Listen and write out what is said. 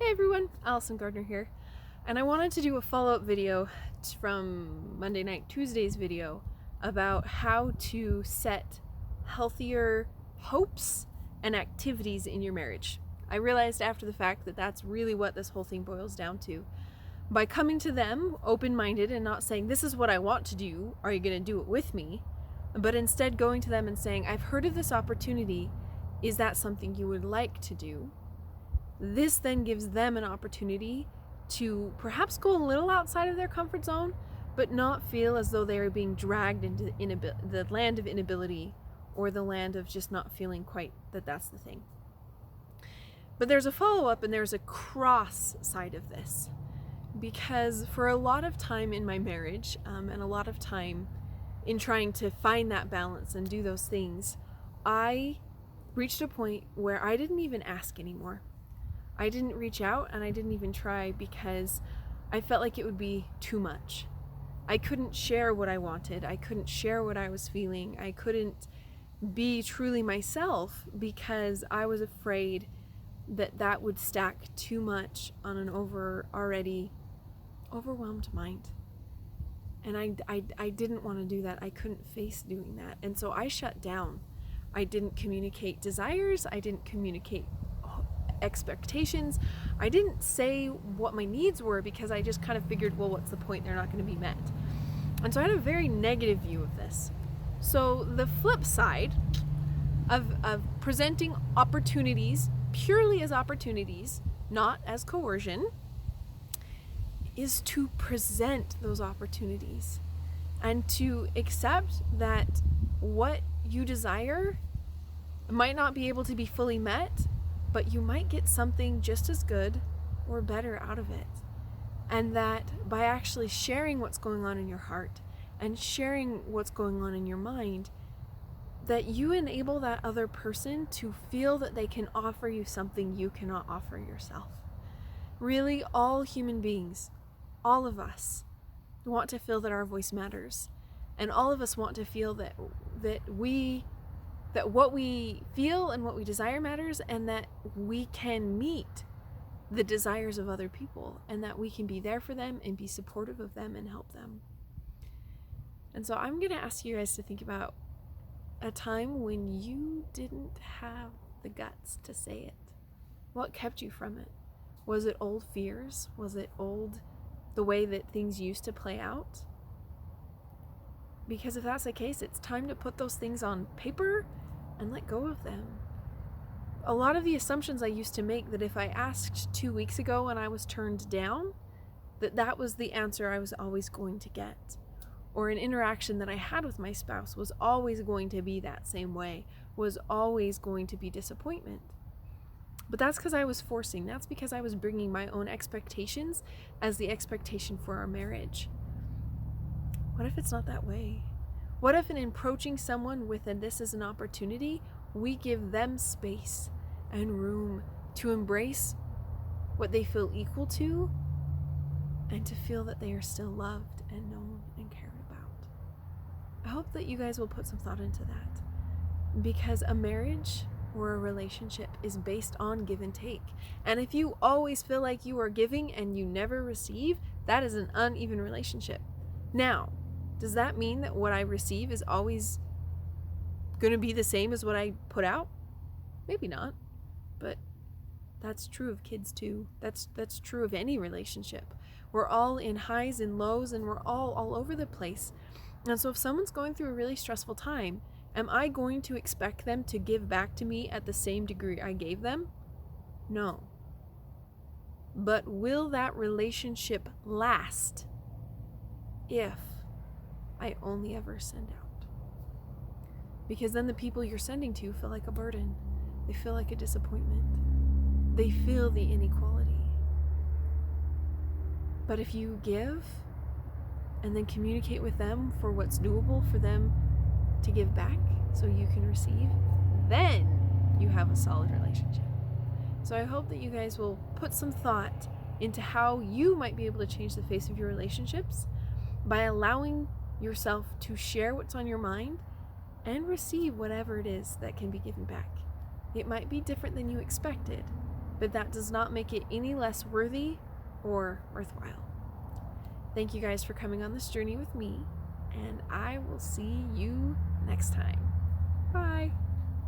Hey everyone, Allison Gardner here, and I wanted to do a follow-up video from Monday Night Tuesday's video about how to set healthier hopes and activities in your marriage. I realized after the fact that that's really what this whole thing boils down to. By coming to them open-minded and not saying, this is what I want to do, are you going to do it with me? But instead going to them and saying, I've heard of this opportunity, is that something you would like to do? This then gives them an opportunity to perhaps go a little outside of their comfort zone, but not feel as though they are being dragged into the land of inability or the land of just not feeling quite that that's the thing. But there's a follow-up and there's a cross side of this. Because for a lot of time in my marriage, and a lot of time in trying to find that balance and do those things, I reached a point where I didn't even ask anymore. I didn't reach out and I didn't even try because I felt like it would be too much. I couldn't share what I wanted. I couldn't share what I was feeling. I couldn't be truly myself because I was afraid that that would stack too much on an already overwhelmed mind. And I didn't want to do that. I couldn't face doing that. And so I shut down. I didn't communicate desires. I didn't communicate expectations. I didn't say what my needs were because I just kind of figured, well, what's the point? They're not going to be met. And so I had a very negative view of this. So the flip side of presenting opportunities purely as opportunities, not as coercion, is to present those opportunities and to accept that what you desire might not be able to be fully met, but you might get something just as good or better out of it. And that by actually sharing what's going on in your heart and sharing what's going on in your mind, that you enable that other person to feel that they can offer you something you cannot offer yourself. Really, all human beings, all of us, want to feel that our voice matters. And all of us want to feel that what we feel and what we desire matters, and that we can meet the desires of other people, and that we can be there for them and be supportive of them and help them. And so I'm going to ask you guys to think about a time when you didn't have the guts to say it. What kept you from it? Was it old fears? Was it the way that things used to play out? Because if that's the case, it's time to put those things on paper and let go of them. A lot of the assumptions I used to make, that if I asked 2 weeks ago and I was turned down, that was the answer I was always going to get. Or an interaction that I had with my spouse was always going to be that same way, was always going to be disappointment. But that's because I was forcing. That's because I was bringing my own expectations as the expectation for our marriage. What if it's not that way? What if in approaching someone with this is an opportunity, we give them space and room to embrace what they feel equal to and to feel that they are still loved and known and cared about? I hope that you guys will put some thought into that, because a marriage or a relationship is based on give and take. And if you always feel like you are giving and you never receive, that is an uneven relationship. Now, does that mean that what I receive is always going to be the same as what I put out? Maybe not, but that's true of kids too. That's true of any relationship. We're all in highs and lows, and we're all over the place. And so if someone's going through a really stressful time, am I going to expect them to give back to me at the same degree I gave them? No. But will that relationship last if I only ever send out? Because then the people you're sending to feel like a burden. They feel like a disappointment. They feel the inequality. But if you give and then communicate with them for what's doable for them to give back so you can receive, then you have a solid relationship. So I hope that you guys will put some thought into how you might be able to change the face of your relationships by allowing yourself to share what's on your mind and receive whatever it is that can be given back. It might be different than you expected, but that does not make it any less worthy or worthwhile. Thank you guys for coming on this journey with me, and I will see you next time. Bye.